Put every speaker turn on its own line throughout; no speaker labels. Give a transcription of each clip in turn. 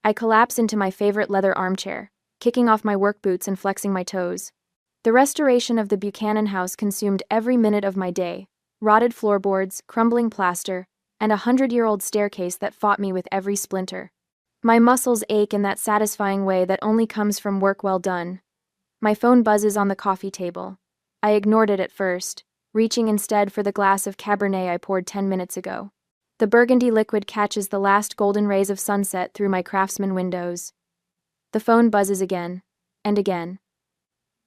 I collapse into my favorite leather armchair, kicking off my work boots and flexing my toes. The restoration of the Buchanan house consumed every minute of my day. Rotted floorboards, crumbling plaster, and a 100-year-old staircase that fought me with every splinter. My muscles ache in that satisfying way that only comes from work well done. My phone buzzes on the coffee table. I ignored it at first, reaching instead for the glass of Cabernet I poured 10 minutes ago. The burgundy liquid catches the last golden rays of sunset through my Craftsman windows. The phone buzzes again, and again.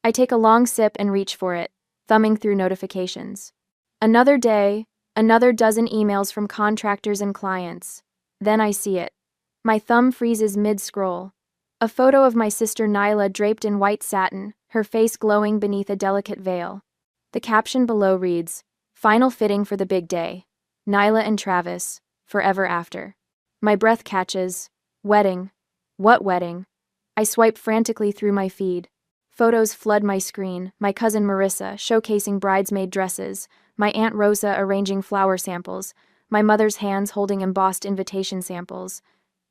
I take a long sip and reach for it, thumbing through notifications. Another day, another dozen emails from contractors and clients. Then I see it. My thumb freezes mid-scroll. A photo of my sister Nyla draped in white satin, her face glowing beneath a delicate veil. The caption below reads, "Final fitting for the big day. Nyla and Travis, forever after." My breath catches. Wedding. What wedding? I swipe frantically through my feed. Photos flood my screen, my cousin Marissa showcasing bridesmaid dresses, my Aunt Rosa arranging flower samples, my mother's hands holding embossed invitation samples.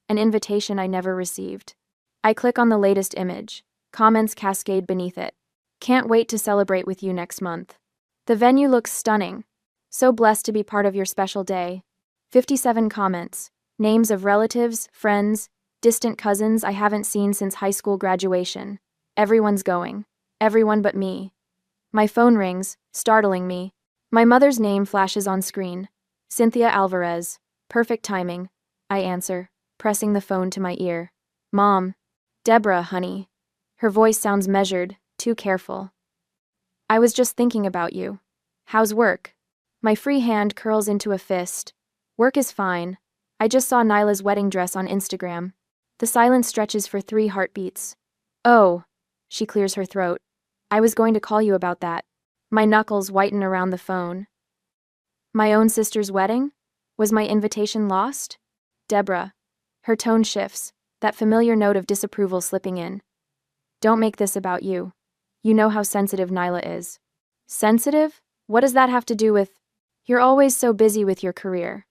An invitation I never received. I click on the latest image. Comments cascade beneath it. Can't wait to celebrate with you next month. The venue looks stunning. So blessed to be part of your special day. 57 comments. Names of relatives, friends, distant cousins I haven't seen since high school graduation. Everyone's going. Everyone but me. My phone rings, startling me. My mother's name flashes on screen. Cynthia Alvarez. Perfect timing. I answer, pressing the phone to my ear. Mom. Deborah, honey. Her voice sounds measured, too careful. I was just thinking about you. How's work? My free hand curls into a fist. Work is fine. I just saw Nyla's wedding dress on Instagram. The silence stretches for 3 heartbeats. Oh. She clears her throat. I was going to call you about that. My knuckles whiten around the phone. My own sister's wedding? Was my invitation lost? Deborah. Her tone shifts, that familiar note of disapproval slipping in. Don't make this about you. You know how sensitive Nyla is. Sensitive? What does that have to do with... You're always so busy with your career.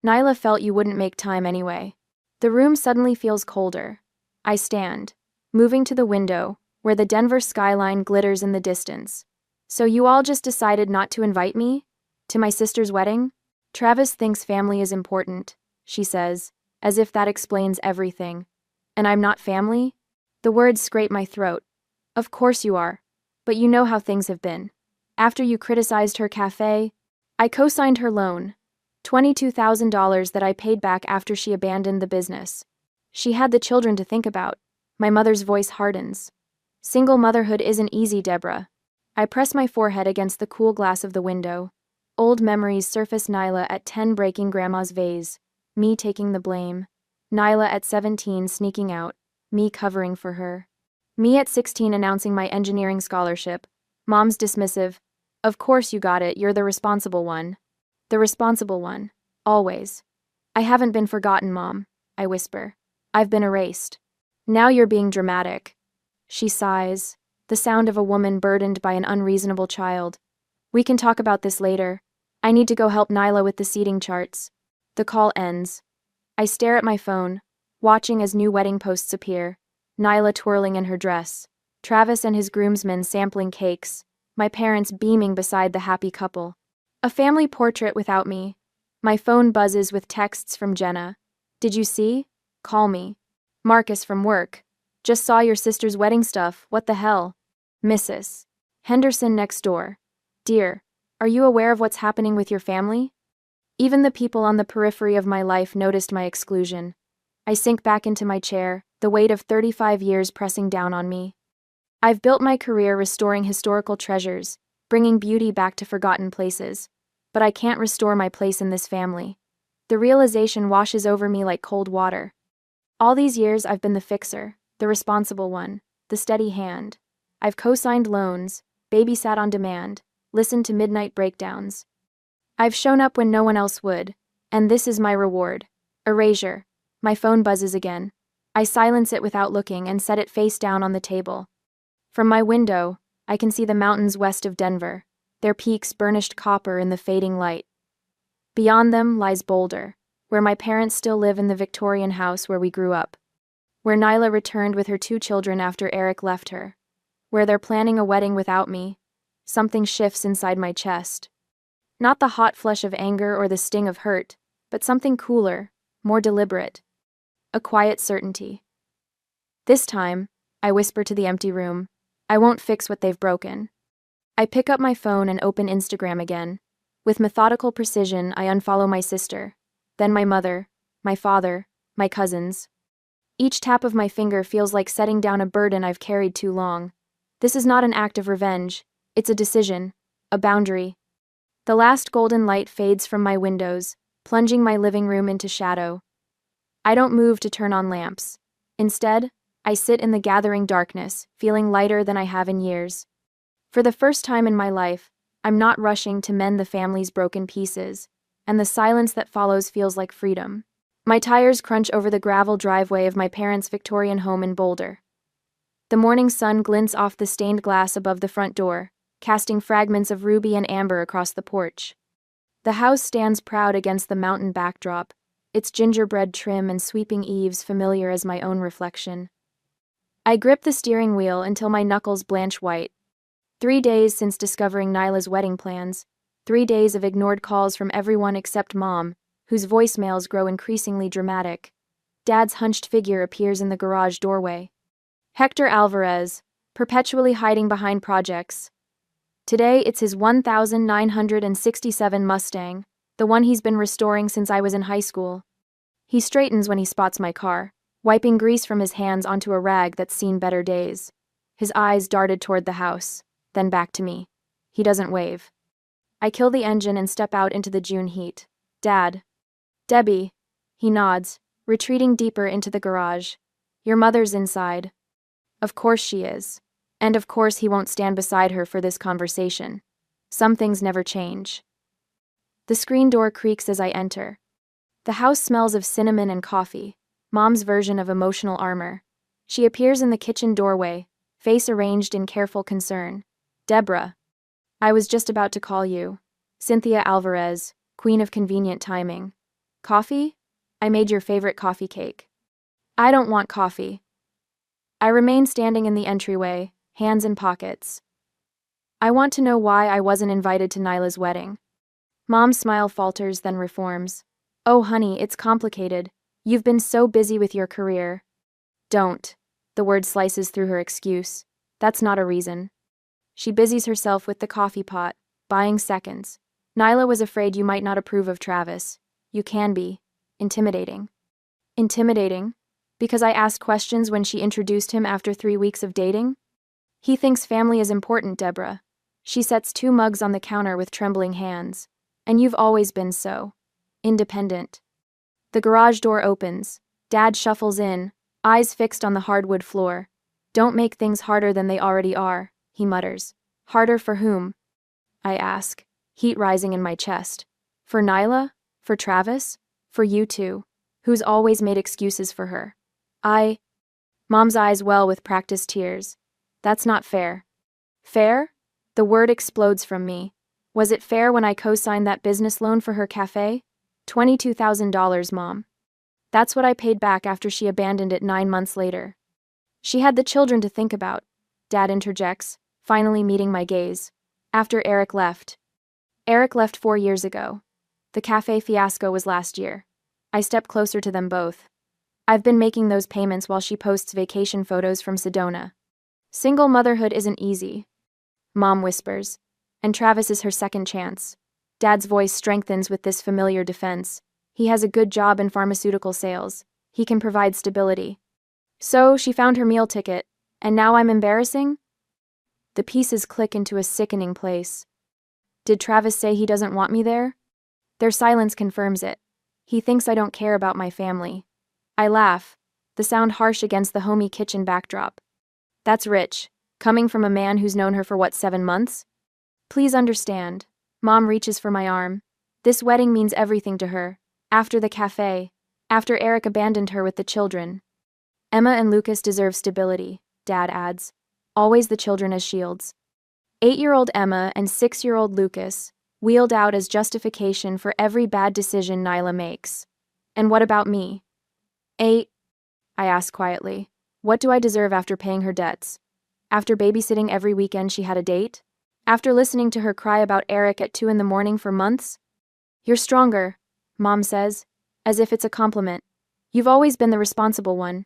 Nyla felt you wouldn't make time anyway. The room suddenly feels colder. I stand, moving to the window, where the Denver skyline glitters in the distance. So you all just decided not to invite me? To my sister's wedding? Travis thinks family is important, she says, as if that explains everything. And I'm not family? The words scrape my throat. Of course you are. But you know how things have been. After you criticized her cafe, I co-signed her loan. $22,000 that I paid back after she abandoned the business. She had the children to think about. My mother's voice hardens. Single motherhood isn't easy, Deborah. I press my forehead against the cool glass of the window. Old memories surface. Nyla at 10 breaking grandma's vase. Me taking the blame. Nyla at 17 sneaking out. Me covering for her. Me at 16 announcing my engineering scholarship. Mom's dismissive. Of course you got it, you're the responsible one. The responsible one. Always. I haven't been forgotten, Mom, I whisper. I've been erased. Now you're being dramatic. She sighs, the sound of a woman burdened by an unreasonable child. We can talk about this later. I need to go help Nyla with the seating charts. The call ends. I stare at my phone, watching as new wedding posts appear. Nyla twirling in her dress. Travis and his groomsmen sampling cakes. My parents beaming beside the happy couple. A family portrait without me. My phone buzzes with texts from Jenna. Did you see? Call me. Marcus from work. Just saw your sister's wedding stuff, what the hell? Mrs. Henderson next door. Dear, are you aware of what's happening with your family? Even the people on the periphery of my life noticed my exclusion. I sink back into my chair, the weight of 35 years pressing down on me. I've built my career restoring historical treasures, bringing beauty back to forgotten places. But I can't restore my place in this family. The realization washes over me like cold water. All these years I've been the fixer, the responsible one, the steady hand. I've co-signed loans, babysat on demand, listened to midnight breakdowns. I've shown up when no one else would, and this is my reward. Erasure. My phone buzzes again. I silence it without looking and set it face down on the table. From my window, I can see the mountains west of Denver, their peaks burnished copper in the fading light. Beyond them lies Boulder, where my parents still live in the Victorian house where we grew up. where Nyla returned with her 2 children after Eric left her, where they're planning a wedding without me. Something shifts inside my chest. Not the hot flush of anger or the sting of hurt, but something cooler, more deliberate. A quiet certainty. This time, I whisper to the empty room, I won't fix what they've broken. I pick up my phone and open Instagram again. With methodical precision, I unfollow my sister, then my mother, my father, my cousins. Each tap of my finger feels like setting down a burden I've carried too long. This is not an act of revenge, it's a decision, a boundary. The last golden light fades from my windows, plunging my living room into shadow. I don't move to turn on lamps. Instead, I sit in the gathering darkness, feeling lighter than I have in years. For the first time in my life, I'm not rushing to mend the family's broken pieces, and the silence that follows feels like freedom. My tires crunch over the gravel driveway of my parents' Victorian home in Boulder. The morning sun glints off the stained glass above the front door, casting fragments of ruby and amber across the porch. The house stands proud against the mountain backdrop, its gingerbread trim and sweeping eaves familiar as my own reflection. I grip the steering wheel until my knuckles blanch white. 3 days since discovering Nyla's wedding plans, 3 days of ignored calls from everyone except Mom, whose voicemails grow increasingly dramatic. Dad's hunched figure appears in the garage doorway. Hector Alvarez, perpetually hiding behind projects. Today it's his 1967 Mustang, the one he's been restoring since I was in high school. He straightens when he spots my car, wiping grease from his hands onto a rag that's seen better days. His eyes darted toward the house, then back to me. He doesn't wave. I kill the engine and step out into the June heat. Dad. Debbie. He nods, retreating deeper into the garage. Your mother's inside. Of course she is. And of course he won't stand beside her for this conversation. Some things never change. The screen door creaks as I enter. The house smells of cinnamon and coffee, Mom's version of emotional armor. She appears in the kitchen doorway, face arranged in careful concern. Deborah. I was just about to call you. Cynthia Alvarez, queen of convenient timing. Coffee? I made your favorite coffee cake. I don't want coffee. I remain standing in the entryway, hands in pockets. I want to know why I wasn't invited to Nyla's wedding. Mom's smile falters, then reforms. Oh, honey, it's complicated. You've been so busy with your career. Don't. The word slices through her excuse. That's not a reason. She busies herself with the coffee pot, buying seconds. Nyla was afraid you might not approve of Travis. You can be. Intimidating. Intimidating? Because I asked questions when she introduced him after 3 weeks of dating? He thinks family is important, Deborah. She sets 2 mugs on the counter with trembling hands. And you've always been so. Independent. The garage door opens. Dad shuffles in, eyes fixed on the hardwood floor. Don't make things harder than they already are, he mutters. Harder for whom? I ask, heat rising in my chest. For Nyla? For Travis? For you two, who's always made excuses for her. Mom's eyes well with practiced tears. That's not fair. Fair? The word explodes from me. Was it fair when I co-signed that business loan for her cafe? $22,000, Mom. That's what I paid back after she abandoned it 9 months later. She had the children to think about, Dad interjects, finally meeting my gaze. After Eric left. Eric left 4 years ago. The cafe fiasco was last year. I step closer to them both. I've been making those payments while she posts vacation photos from Sedona. Single motherhood isn't easy. Mom whispers. And Travis is her second chance. Dad's voice strengthens with this familiar defense. He has a good job in pharmaceutical sales. He can provide stability. So, she found her meal ticket, and now I'm embarrassing? The pieces click into a sickening place. Did Travis say he doesn't want me there? Their silence confirms it. He thinks I don't care about my family. I laugh, the sound harsh against the homey kitchen backdrop. That's rich, coming from a man who's known her for 7 months? Please understand. Mom reaches for my arm. This wedding means everything to her. After the cafe. After Eric abandoned her with the children. Emma and Lucas deserve stability, Dad adds. Always the children as shields. 8-year-old Emma and 6-year-old Lucas, wheeled out as justification for every bad decision Nyla makes. And what about me? I I ask quietly. What do I deserve after paying her debts? After babysitting every weekend she had a date? After listening to her cry about Eric at 2 in the morning for months? You're stronger, Mom says, as if it's a compliment. You've always been the responsible one.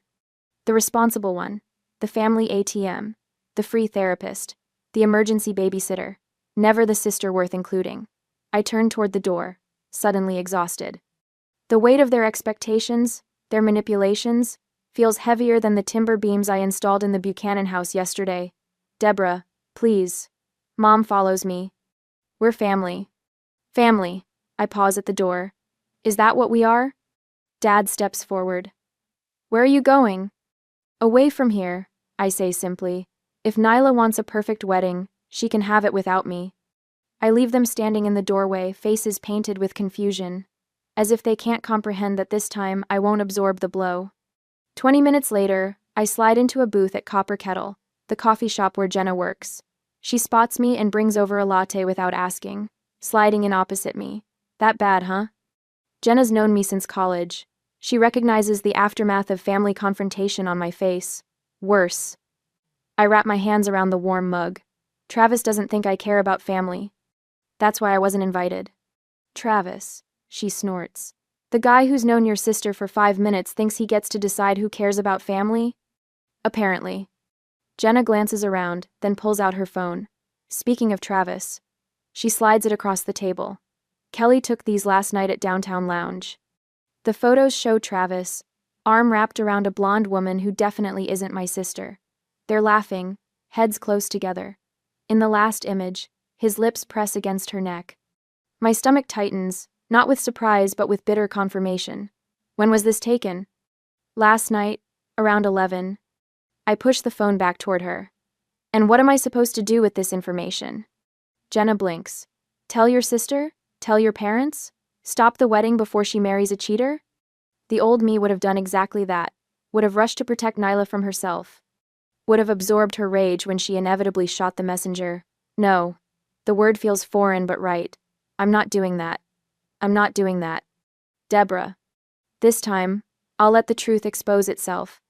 The responsible one. The family ATM. The free therapist. The emergency babysitter. Never the sister worth including. I turn toward the door, suddenly exhausted. The weight of their expectations, their manipulations, feels heavier than the timber beams I installed in the Buchanan house yesterday. Deborah, please. Mom follows me. We're family. Family. I pause at the door. Is that what we are? Dad steps forward. Where are you going? Away from here, I say simply. If Nyla wants a perfect wedding, she can have it without me. I leave them standing in the doorway, faces painted with confusion, as if they can't comprehend that this time I won't absorb the blow. 20 minutes later, I slide into a booth at Copper Kettle, the coffee shop where Jenna works. She spots me and brings over a latte without asking, sliding in opposite me. That bad, huh? Jenna's known me since college. She recognizes the aftermath of family confrontation on my face. Worse. I wrap my hands around the warm mug. Travis doesn't think I care about family. That's why I wasn't invited. Travis, she snorts. The guy who's known your sister for 5 minutes thinks he gets to decide who cares about family? Apparently. Jenna glances around, then pulls out her phone. Speaking of Travis. She slides it across the table. Kelly took these last night at Downtown Lounge. The photos show Travis, arm wrapped around a blonde woman who definitely isn't my sister. They're laughing, heads close together. In the last image, his lips press against her neck. My stomach tightens, not with surprise but with bitter confirmation. When was this taken? Last night, around 11. I push the phone back toward her. And what am I supposed to do with this information? Jenna blinks. Tell your sister? Tell your parents? Stop the wedding before she marries a cheater? The old me would have done exactly that, would have rushed to protect Nyla from herself, would have absorbed her rage when she inevitably shot the messenger. No. The word feels foreign but right. I'm not doing that. I'm not doing that. Deborah. This time, I'll let the truth expose itself.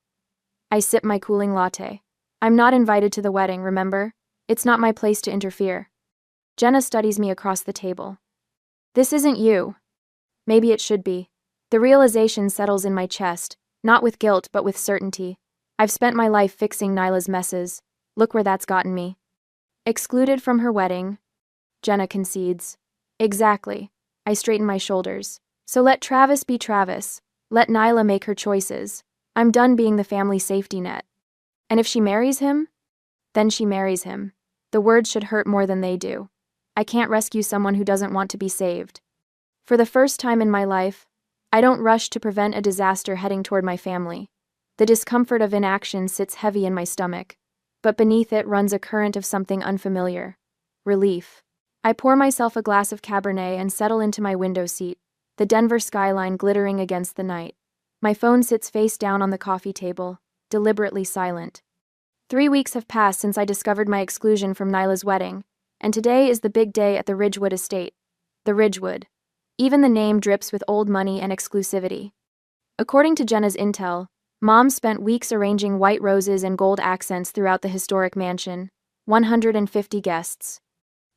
I sip my cooling latte. I'm not invited to the wedding, remember? It's not my place to interfere. Jenna studies me across the table. This isn't you. Maybe it should be. The realization settles in my chest, not with guilt but with certainty. I've spent my life fixing Nyla's messes. Look where that's gotten me. Excluded from her wedding. Jenna concedes. Exactly. I straighten my shoulders. So let Travis be Travis. Let Nyla make her choices. I'm done being the family safety net. And if she marries him? Then she marries him. The words should hurt more than they do. I can't rescue someone who doesn't want to be saved. For the first time in my life, I don't rush to prevent a disaster heading toward my family. The discomfort of inaction sits heavy in my stomach, but beneath it runs a current of something unfamiliar. Relief. I pour myself a glass of Cabernet and settle into my window seat, the Denver skyline glittering against the night. My phone sits face down on the coffee table, deliberately silent. 3 weeks have passed since I discovered my exclusion from Nyla's wedding, and today is the big day at the Ridgewood estate. The Ridgewood. Even the name drips with old money and exclusivity. According to Jenna's intel, Mom spent weeks arranging white roses and gold accents throughout the historic mansion. 150 guests.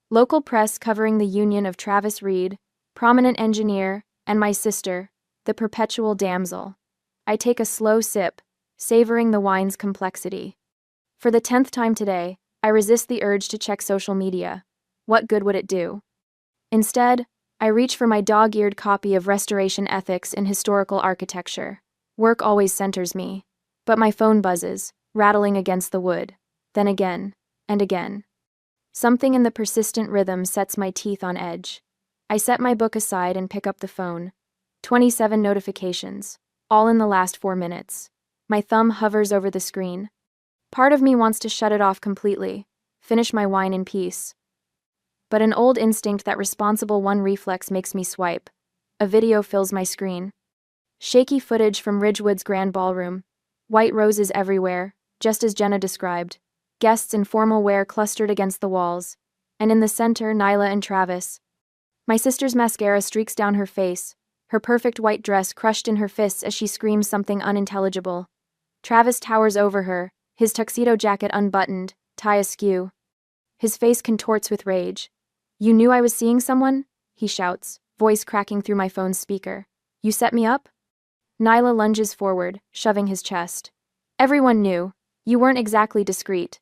Local press covering the union of Travis Reed, prominent engineer, and my sister, the perpetual damsel. I take a slow sip, savoring the wine's complexity. For the 10th time today, I resist the urge to check social media. What good would it do? Instead, I reach for my dog-eared copy of Restoration Ethics in Historical Architecture. Work always centers me. But my phone buzzes, rattling against the wood. Then again, and again. Something in the persistent rhythm sets my teeth on edge. I set my book aside and pick up the phone. 27 notifications, all in the last 4 minutes. My thumb hovers over the screen. Part of me wants to shut it off completely, finish my wine in peace. But an old instinct, that responsible one reflex, makes me swipe. A video fills my screen. Shaky footage from Ridgewood's grand ballroom. White roses everywhere, just as Jenna described. Guests in formal wear clustered against the walls. And in the center, Nyla and Travis. My sister's mascara streaks down her face, her perfect white dress crushed in her fists as she screams something unintelligible. Travis towers over her, his tuxedo jacket unbuttoned, tie askew. His face contorts with rage. "You knew I was seeing someone?" he shouts, voice cracking through my phone's speaker. "You set me up?" Nyla lunges forward, shoving his chest. "Everyone knew. You weren't exactly discreet."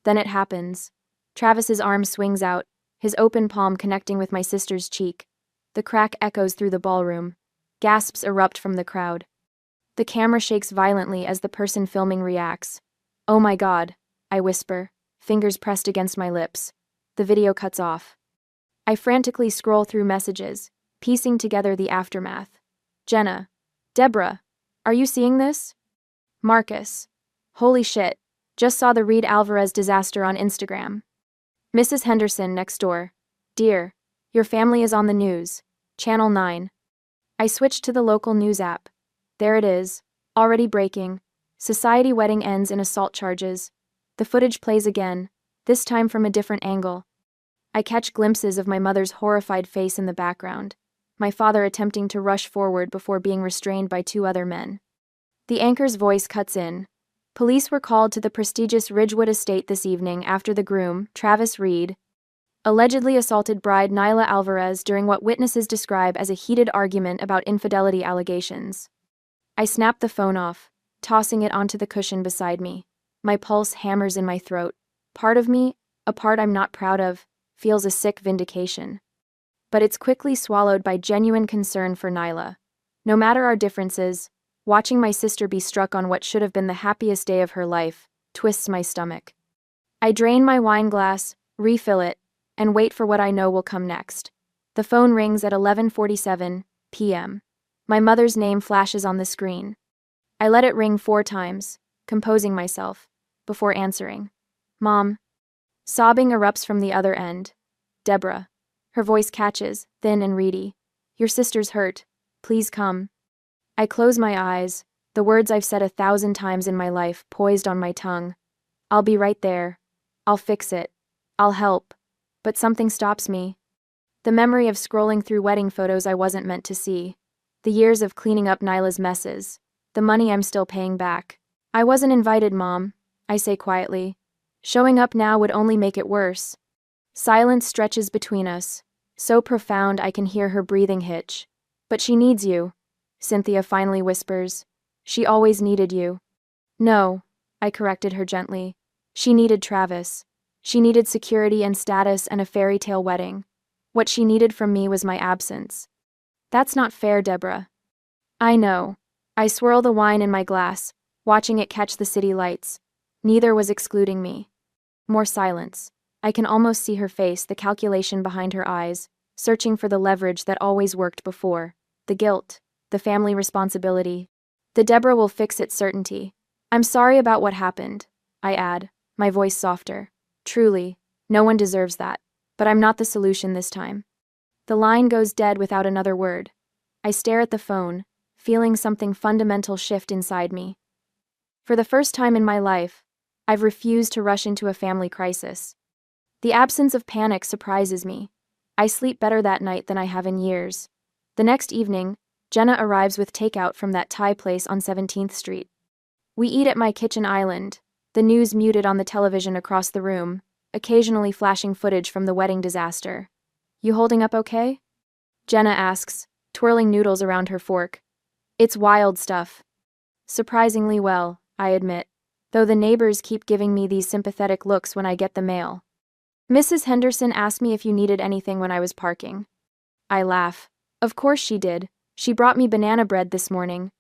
Then it happens. Travis's arm swings out, his open palm connecting with my sister's cheek. The crack echoes through the ballroom. Gasps erupt from the crowd. The camera shakes violently as the person filming reacts. "Oh my God," I whisper, fingers pressed against my lips. The video cuts off. I frantically scroll through messages, piecing together the aftermath. Jenna. Deborah. Are you seeing this? Marcus. Holy shit. Just saw the Reed Alvarez disaster on Instagram. Mrs. Henderson next door. Dear. Your family is on the news. Channel 9. I switched to the local news app. There it is. Already breaking. Society wedding ends in assault charges. The footage plays again, this time from a different angle. I catch glimpses of my mother's horrified face in the background, my father attempting to rush forward before being restrained by two other men. The anchor's voice cuts in. Police were called to the prestigious Ridgewood estate this evening after the groom, Travis Reed, allegedly assaulted bride Nyla Alvarez during what witnesses describe as a heated argument about infidelity allegations. I snap the phone off, tossing it onto the cushion beside me. My pulse hammers in my throat. Part of me, a part I'm not proud of, feels a sick vindication. But it's quickly swallowed by genuine concern for Nyla. No matter our differences, watching my sister be struck on what should have been the happiest day of her life twists my stomach. I drain my wine glass, refill it, and wait for what I know will come next. The phone rings at 11:47 p.m. My mother's name flashes on the screen. I let it ring 4 times, composing myself, before answering. "Mom." Sobbing erupts from the other end. "Deborah." Her voice catches, thin and reedy. "Your sister's hurt. Please come." I close my eyes, the words I've said 1,000 times in my life poised on my tongue. "I'll be right there. I'll fix it. I'll help." But something stops me. The memory of scrolling through wedding photos I wasn't meant to see. The years of cleaning up Nyla's messes. The money I'm still paying back. "I wasn't invited, Mom," I say quietly. "Showing up now would only make it worse." Silence stretches between us, so profound I can hear her breathing hitch. "But she needs you," Cynthia finally whispers. "She always needed you." "No," I corrected her gently. "She needed Travis. She needed security and status and a fairy tale wedding. What she needed from me was my absence." "That's not fair, Deborah." "I know." I swirl the wine in my glass, watching it catch the city lights. Neither was excluding me. More silence. I can almost see her face, the calculation behind her eyes, searching for the leverage that always worked before. The guilt, the family responsibility. The Deborah will fix it certainty. "I'm sorry about what happened," I add, my voice softer. "Truly, no one deserves that. But I'm not the solution this time." The line goes dead without another word. I stare at the phone, feeling something fundamental shift inside me. For the first time in my life, I've refused to rush into a family crisis. The absence of panic surprises me. I sleep better that night than I have in years. The next evening, Jenna arrives with takeout from that Thai place on 17th Street. We eat at my kitchen island, the news muted on the television across the room, occasionally flashing footage from the wedding disaster. "You holding up okay?" Jenna asks, twirling noodles around her fork. "It's wild stuff." "Surprisingly well," I admit, though the neighbors keep giving me these sympathetic looks when I get the mail. "Mrs. Henderson asked me if you needed anything when I was parking." I laugh. "Of course she did. She brought me banana bread this morning."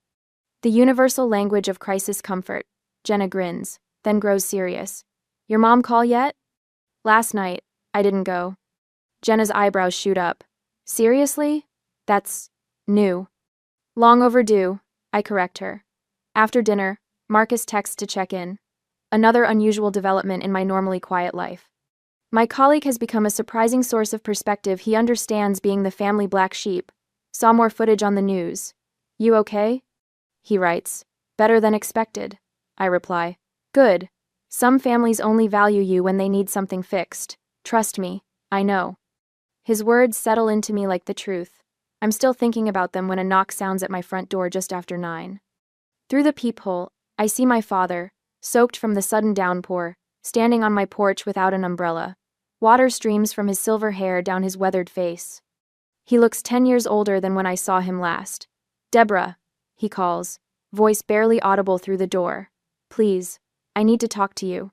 The universal language of crisis comfort. Jenna grins, then grows serious. "Your mom call yet?" "Last night. I didn't go." Jenna's eyebrows shoot up. "Seriously? That's new." "Long overdue," I correct her. After dinner, Marcus texts to check in. Another unusual development in my normally quiet life. My colleague has become a surprising source of perspective. He understands being the family black sheep. "Saw more footage on the news. You okay?" He writes. "Better than expected." I reply. "Good. Some families only value you when they need something fixed. Trust me, I know." His words settle into me like the truth. I'm still thinking about them when a knock sounds at my front door just after 9. Through the peephole, I see my father, soaked from the sudden downpour, standing on my porch without an umbrella. Water streams from his silver hair down his weathered face. He looks 10 years older than when I saw him last. "Deborah," he calls, voice barely audible through the door. "Please, I need to talk to you."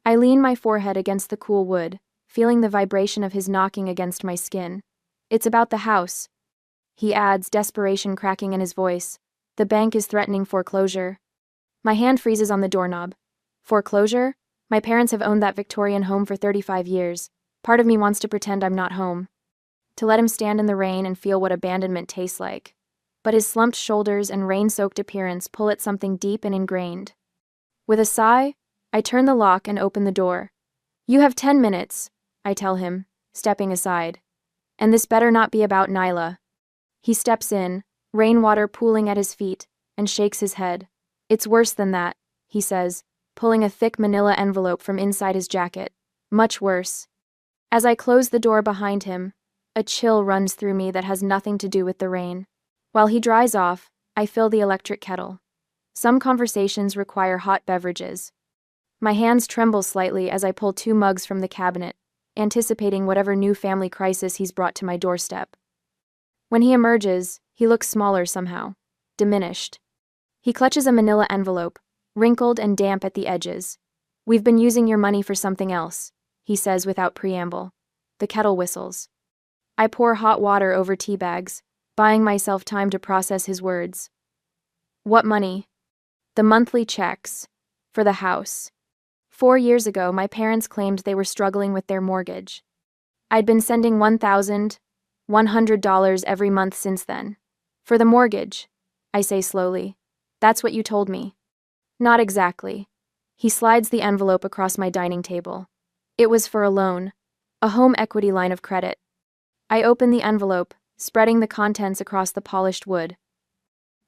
I lean my forehead against the cool wood, feeling the vibration of his knocking against my skin. "It's about the house," he adds, desperation cracking in his voice. "The bank is threatening foreclosure." My hand freezes on the doorknob. Foreclosure? My parents have owned that Victorian home for 35 years. Part of me wants to pretend I'm not home, to let him stand in the rain and feel what abandonment tastes like. But his slumped shoulders and rain-soaked appearance pull at something deep and ingrained. With a sigh, I turn the lock and open the door. "You have 10 minutes, I tell him, stepping aside. "And this better not be about Nyla." He steps in, rainwater pooling at his feet, and shakes his head. "It's worse than that," he says, pulling a thick manila envelope from inside his jacket. "Much worse." As I close the door behind him, a chill runs through me that has nothing to do with the rain. While he dries off, I fill the electric kettle. Some conversations require hot beverages. My hands tremble slightly as I pull 2 mugs from the cabinet, anticipating whatever new family crisis he's brought to my doorstep. When he emerges, he looks smaller somehow, diminished. He clutches a manila envelope, wrinkled and damp at the edges. "We've been using your money for something else," he says without preamble. The kettle whistles. I pour hot water over tea bags, buying myself time to process his words. "What money?" "The monthly checks. For the house. 4 years ago, my parents claimed they were struggling with their mortgage. I'd been sending $1,100 every month since then. For the mortgage," I say slowly. "That's what you told me." "Not exactly." He slides the envelope across my dining table. "It was for a loan. A home equity line of credit." I open the envelope, spreading the contents across the polished wood.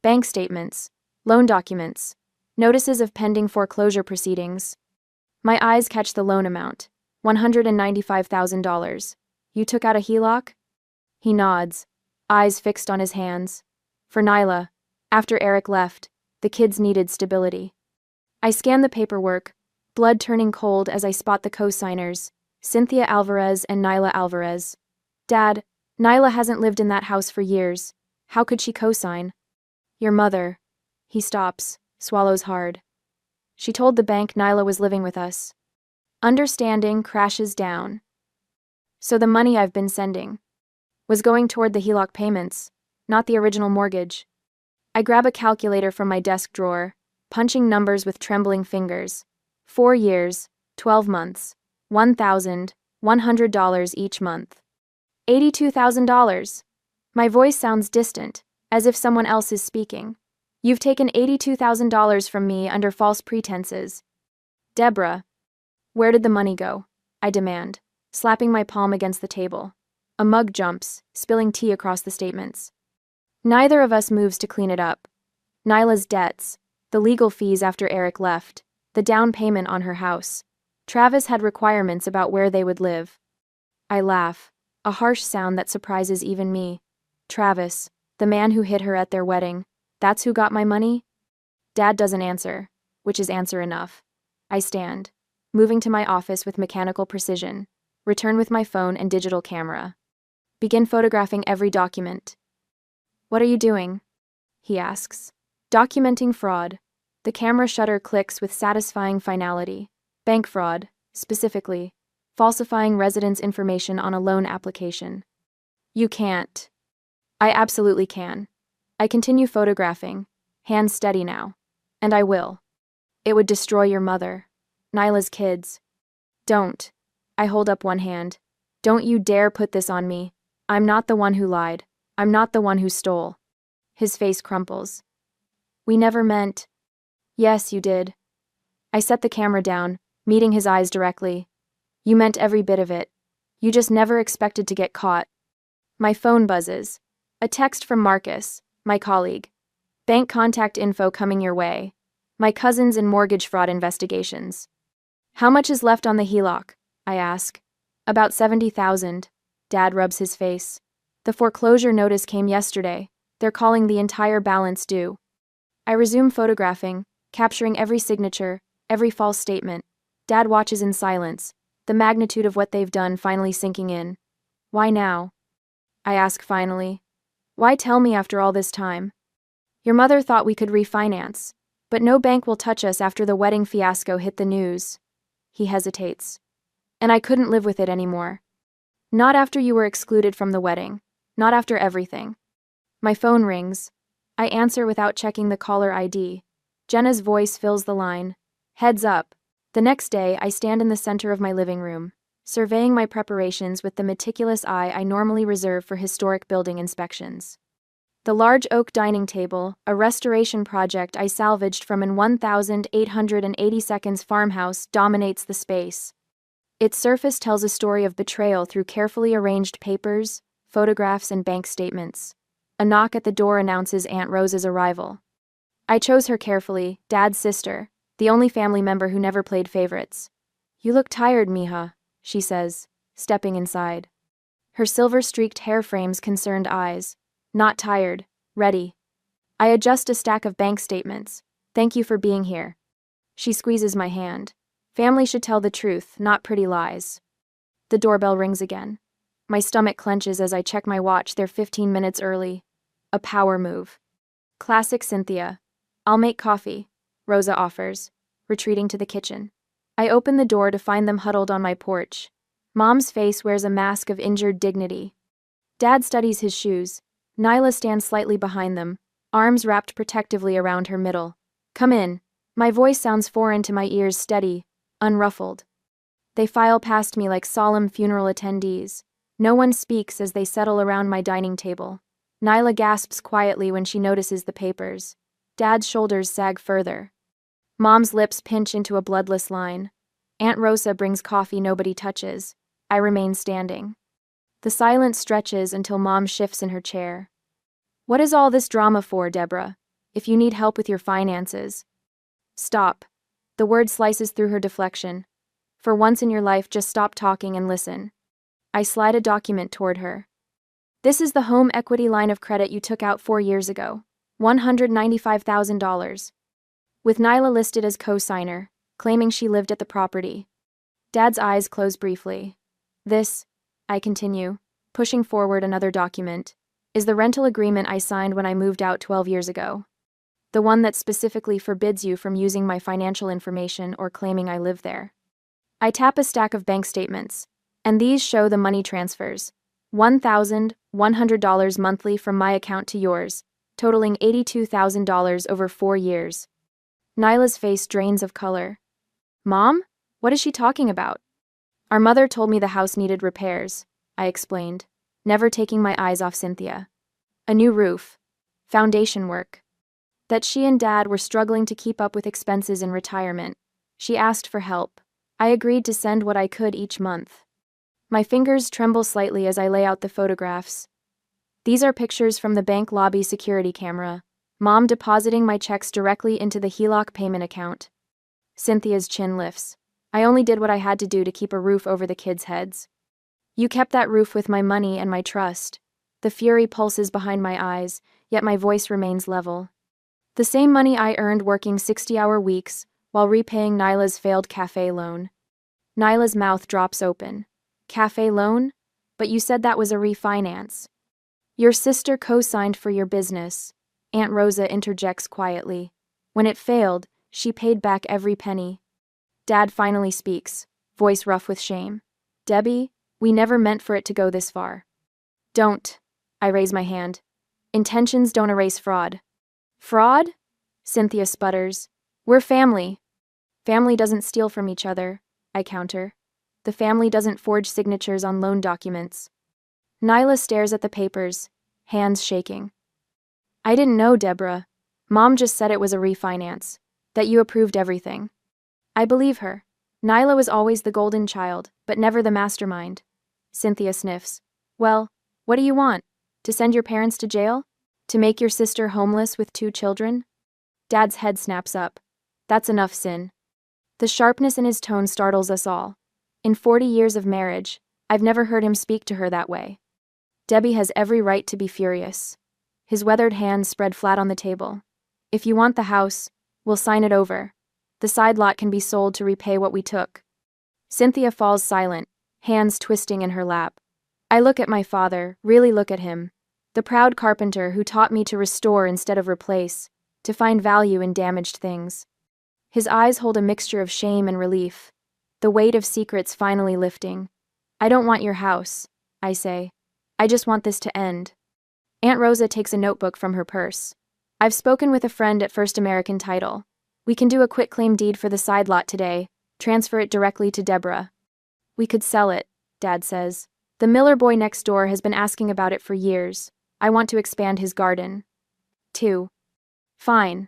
Bank statements, loan documents, notices of pending foreclosure proceedings. My eyes catch the loan amount, $195,000. "You took out a HELOC?" He nods, eyes fixed on his hands. "For Nyla. After Eric left, the kids needed stability." I scan the paperwork, blood turning cold as I spot the co-signers, Cynthia Alvarez and Nyla Alvarez. "Dad, Nyla hasn't lived in that house for years. How could she co-sign?" "Your mother." He stops, swallows hard. "She told the bank Nyla was living with us." Understanding crashes down. So the money I've been sending was going toward the HELOC payments, not the original mortgage. I grab a calculator from my desk drawer, punching numbers with trembling fingers. 4 years, 12 months, $1,100 each month. $82,000. My voice sounds distant, as if someone else is speaking. "You've taken $82,000 from me under false pretenses." "Deborah, where did the money go?" I demand, slapping my palm against the table. A mug jumps, spilling tea across the statements. Neither of us moves to clean it up. Nyla's debts, the legal fees after Eric left, the down payment on her house. Travis had requirements about where they would live. I laugh, a harsh sound that surprises even me. "Travis, the man who hit her at their wedding, that's who got my money?" Dad doesn't answer, which is answer enough. I stand, moving to my office with mechanical precision, return with my phone and digital camera. Begin photographing every document. "What are you doing?" he asks. "Documenting fraud." The camera shutter clicks with satisfying finality. Bank fraud, specifically, falsifying residence information on a loan application. "You can't." I absolutely can. I continue photographing, hands steady now. And I will. "It would destroy your mother. Nyla's kids." "Don't." I hold up one hand. "Don't you dare put this on me. I'm not the one who lied. I'm not the one who stole." His face crumples. "We never meant." "Yes, you did." I set the camera down, meeting his eyes directly. "You meant every bit of it. You just never expected to get caught." My phone buzzes. A text from Marcus, my colleague. "Bank contact info coming your way. My cousins in mortgage fraud investigations." "How much is left on the HELOC?" I ask. "About 70,000. Dad rubs his face. "The foreclosure notice came yesterday. They're calling the entire balance due." I resume photographing, capturing every signature, every false statement. Dad watches in silence, the magnitude of what they've done finally sinking in. Why now? I ask finally. Why tell me after all this time? Your mother thought we could refinance, but no bank will touch us after the wedding fiasco hit the news. He hesitates. And I couldn't live with it anymore. Not after you were excluded from the wedding. Not after everything. My phone rings. I answer without checking the caller ID. Jenna's voice fills the line. Heads up. The next day, I stand in the center of my living room, surveying my preparations with the meticulous eye I normally reserve for historic building inspections. The large oak dining table, a restoration project I salvaged from an 1882 farmhouse, dominates the space. Its surface tells a story of betrayal through carefully arranged papers, photographs, and bank statements. A knock at the door announces Aunt Rosa's arrival. I chose her carefully, Dad's sister, the only family member who never played favorites. You look tired, mija, she says, stepping inside. Her silver-streaked hair frames concerned eyes. Not tired, ready. I adjust a stack of bank statements. Thank you for being here. She squeezes my hand. Family should tell the truth, not pretty lies. The doorbell rings again. My stomach clenches as I check my watch. They're 15 minutes early. A power move. Classic Cynthia. I'll make coffee, Rosa offers, retreating to the kitchen. I open the door to find them huddled on my porch. Mom's face wears a mask of injured dignity. Dad studies his shoes. Nyla stands slightly behind them, arms wrapped protectively around her middle. Come in. My voice sounds foreign to my ears, steady, unruffled. They file past me like solemn funeral attendees. No one speaks as they settle around my dining table. Nyla gasps quietly when she notices the papers. Dad's shoulders sag further. Mom's lips pinch into a bloodless line. Aunt Rosa brings coffee nobody touches. I remain standing. The silence stretches until Mom shifts in her chair. What is all this drama for, Deborah? If you need help with your finances. Stop. The word slices through her deflection. For once in your life, just stop talking and listen. I slide a document toward her. This is the home equity line of credit you took out 4 years ago. $195,000. With Nyla listed as co-signer, claiming she lived at the property. Dad's eyes close briefly. This, I continue, pushing forward another document, is the rental agreement I signed when I moved out 12 years ago. The one that specifically forbids you from using my financial information or claiming I live there. I tap a stack of bank statements, and these show the money transfers. $1,100 monthly from my account to yours, totaling $82,000 over 4 years. Nyla's face drains of color. Mom? What is she talking about? Our mother told me the house needed repairs, I explained, never taking my eyes off Cynthia. A new roof. Foundation work. That she and Dad were struggling to keep up with expenses in retirement. She asked for help. I agreed to send what I could each month. My fingers tremble slightly as I lay out the photographs. These are pictures from the bank lobby security camera. Mom depositing my checks directly into the HELOC payment account. Cynthia's chin lifts. I only did what I had to do to keep a roof over the kids' heads. You kept that roof with my money and my trust. The fury pulses behind my eyes, yet my voice remains level. The same money I earned working 60-hour weeks while repaying Nyla's failed cafe loan. Nyla's mouth drops open. Cafe loan? But you said that was a refinance. Your sister co-signed for your business. Aunt Rosa interjects quietly. When it failed, she paid back every penny. Dad finally speaks, voice rough with shame. Debbie, we never meant for it to go this far. Don't. I raise my hand. Intentions don't erase fraud. Fraud? Cynthia sputters. We're family. Family doesn't steal from each other, I counter. The family doesn't forge signatures on loan documents. Nyla stares at the papers, hands shaking. I didn't know, Deborah. Mom just said it was a refinance, that you approved everything. I believe her. Nyla was always the golden child, but never the mastermind. Cynthia sniffs. Well, what do you want? To send your parents to jail? To make your sister homeless with 2 children? Dad's head snaps up. That's enough, Sin. The sharpness in his tone startles us all. In 40 years of marriage, I've never heard him speak to her that way. Debbie has every right to be furious. His weathered hands spread flat on the table. If you want the house, We'll sign it over. The side lot can be sold to repay what we took. Cynthia falls silent, hands twisting in her lap. I look at my father, really look at him. The proud carpenter who taught me to restore instead of replace, to find value in damaged things. His eyes hold a mixture of shame and relief, the weight of secrets finally lifting. I don't want your house, I say. I just want this to end. Aunt Rosa takes a notebook from her purse. I've spoken with a friend at First American Title. We can do a quitclaim deed for the side lot today, transfer it directly to Deborah. We could sell it, Dad says. The Miller boy next door has been asking about it for years. I want to expand his garden. 2. Fine.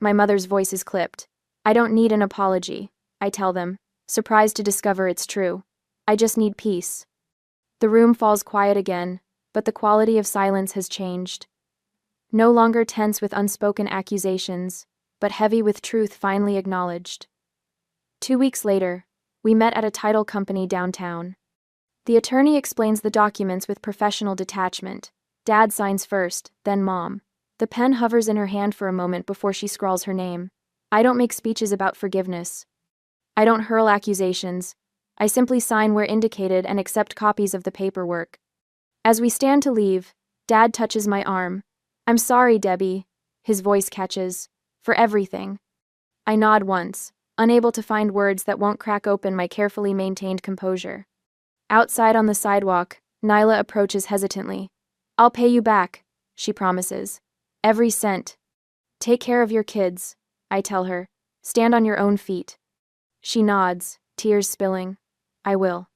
My mother's voice is clipped. I don't need an apology, I tell them, surprised to discover it's true. I just need peace. The room falls quiet again, but the quality of silence has changed. No longer tense with unspoken accusations, but heavy with truth finally acknowledged. 2 weeks later, we met at a title company downtown. The attorney explains the documents with professional detachment. Dad signs first, then Mom. The pen hovers in her hand for a moment before she scrawls her name. I don't make speeches about forgiveness. I don't hurl accusations. I simply sign where indicated and accept copies of the paperwork. As we stand to leave, Dad touches my arm. I'm sorry, Debbie, his voice catches, for everything. I nod once, unable to find words that won't crack open my carefully maintained composure. Outside on the sidewalk, Nyla approaches hesitantly. I'll pay you back, she promises. Every cent. Take care of your kids, I tell her. Stand on your own feet. She nods, tears spilling. I will.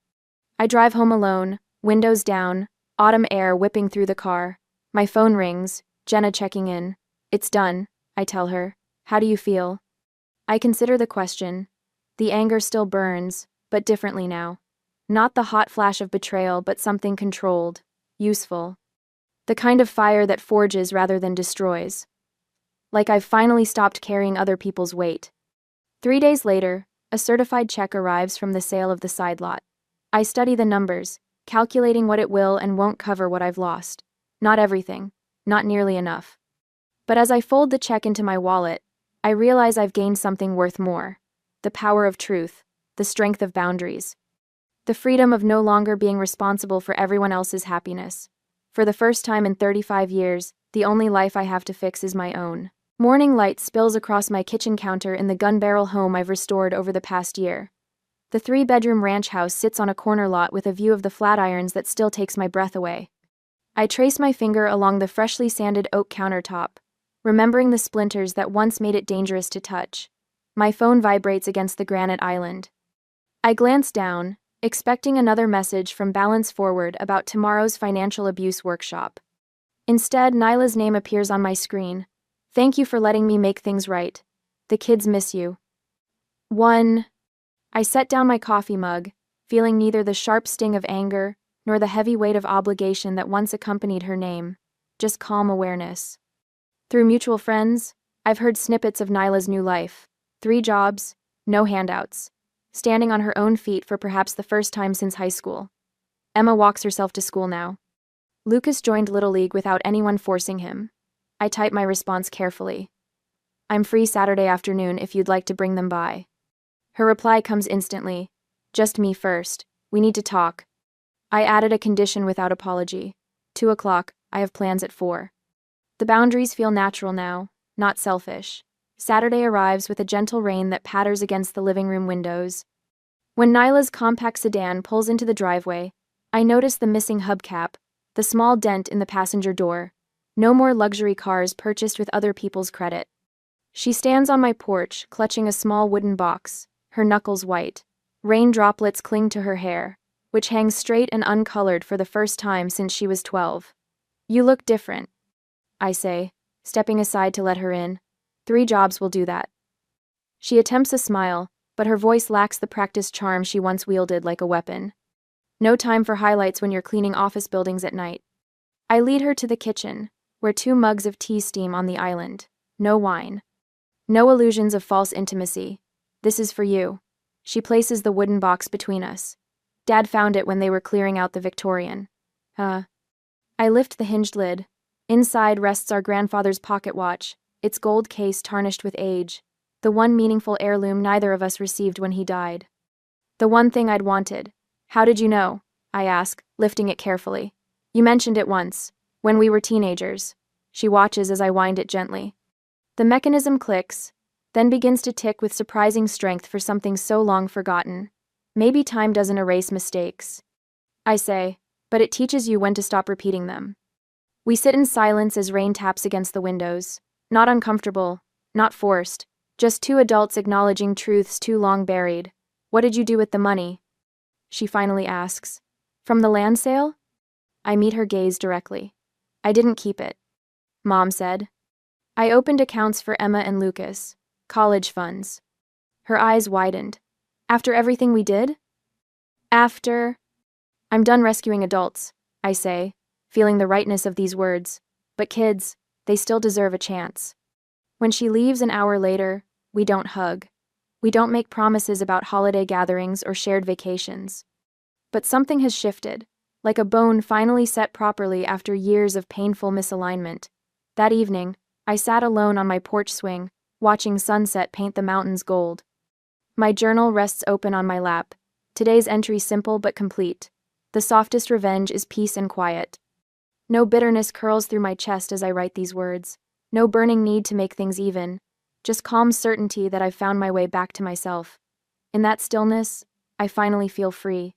I drive home alone, windows down, autumn air whipping through the car. My phone rings, Jenna checking in. It's done, I tell her. How do you feel? I consider the question. The anger still burns, but differently now. Not the hot flash of betrayal, but something controlled, useful. The kind of fire that forges rather than destroys. Like I've finally stopped carrying other people's weight. 3 days later, a certified check arrives from the sale of the side lot. I study the numbers, calculating what it will and won't cover what I've lost. Not everything, not nearly enough. But as I fold the check into my wallet, I realize I've gained something worth more. The power of truth, the strength of boundaries. The freedom of no longer being responsible for everyone else's happiness. For the first time in 35 years, the only life I have to fix is my own. Morning light spills across my kitchen counter in the gun-barrel home I've restored over the past year. The 3-bedroom ranch house sits on a corner lot with a view of the flatirons that still takes my breath away. I trace my finger along the freshly sanded oak countertop, remembering the splinters that once made it dangerous to touch. My phone vibrates against the granite island. I glance down, expecting another message from Balance Forward about tomorrow's financial abuse workshop. Instead, Nyla's name appears on my screen. Thank you for letting me make things right. The kids miss you. 1. I set down my coffee mug, feeling neither the sharp sting of anger nor the heavy weight of obligation that once accompanied her name, just calm awareness. Through mutual friends, I've heard snippets of Nyla's new life. 3 jobs, no handouts. Standing on her own feet for perhaps the first time since high school. Emma walks herself to school now. Lucas joined Little League without anyone forcing him. I type my response carefully. I'm free Saturday afternoon if you'd like to bring them by. Her reply comes instantly. Just me first. We need to talk. I added a condition without apology. 2 o'clock, I have plans at 4. The boundaries feel natural now, not selfish. Saturday arrives with a gentle rain that patters against the living room windows. When Nyla's compact sedan pulls into the driveway, I notice the missing hubcap, the small dent in the passenger door. No more luxury cars purchased with other people's credit. She stands on my porch, clutching a small wooden box, her knuckles white. Rain droplets cling to her hair, which hangs straight and uncolored for the first time since she was 12. You look different, I say, stepping aside to let her in. 3 jobs will do that. She attempts a smile, but her voice lacks the practiced charm she once wielded like a weapon. No time for highlights when you're cleaning office buildings at night. I lead her to the kitchen, where 2 mugs of tea steam on the island. No wine. No illusions of false intimacy. This is for you. She places the wooden box between us. Dad found it when they were clearing out the Victorian. I lift the hinged lid. Inside rests our grandfather's pocket watch, its gold case tarnished with age. The one meaningful heirloom neither of us received when he died. The one thing I'd wanted. How did you know? I ask, lifting it carefully. You mentioned it once, when we were teenagers. She watches as I wind it gently. The mechanism clicks, then begins to tick with surprising strength for something so long forgotten. Maybe time doesn't erase mistakes, I say, but it teaches you when to stop repeating them. We sit in silence as rain taps against the windows. Not uncomfortable, not forced, just two adults acknowledging truths too long buried. What did you do with the money? She finally asks. From the land sale? I meet her gaze directly. I didn't keep it, Mom said. I opened accounts for Emma and Lucas, college funds. Her eyes widened. After everything we did? After... I'm done rescuing adults, I say, feeling the rightness of these words. But kids, they still deserve a chance. When she leaves an hour later, we don't hug. We don't make promises about holiday gatherings or shared vacations. But something has shifted, like a bone finally set properly after years of painful misalignment. That evening, I sat alone on my porch swing, watching sunset paint the mountains gold. My journal rests open on my lap. Today's entry simple but complete. The softest revenge is peace and quiet. No bitterness curls through my chest as I write these words. No burning need to make things even. Just calm certainty that I've found my way back to myself. In that stillness, I finally feel free.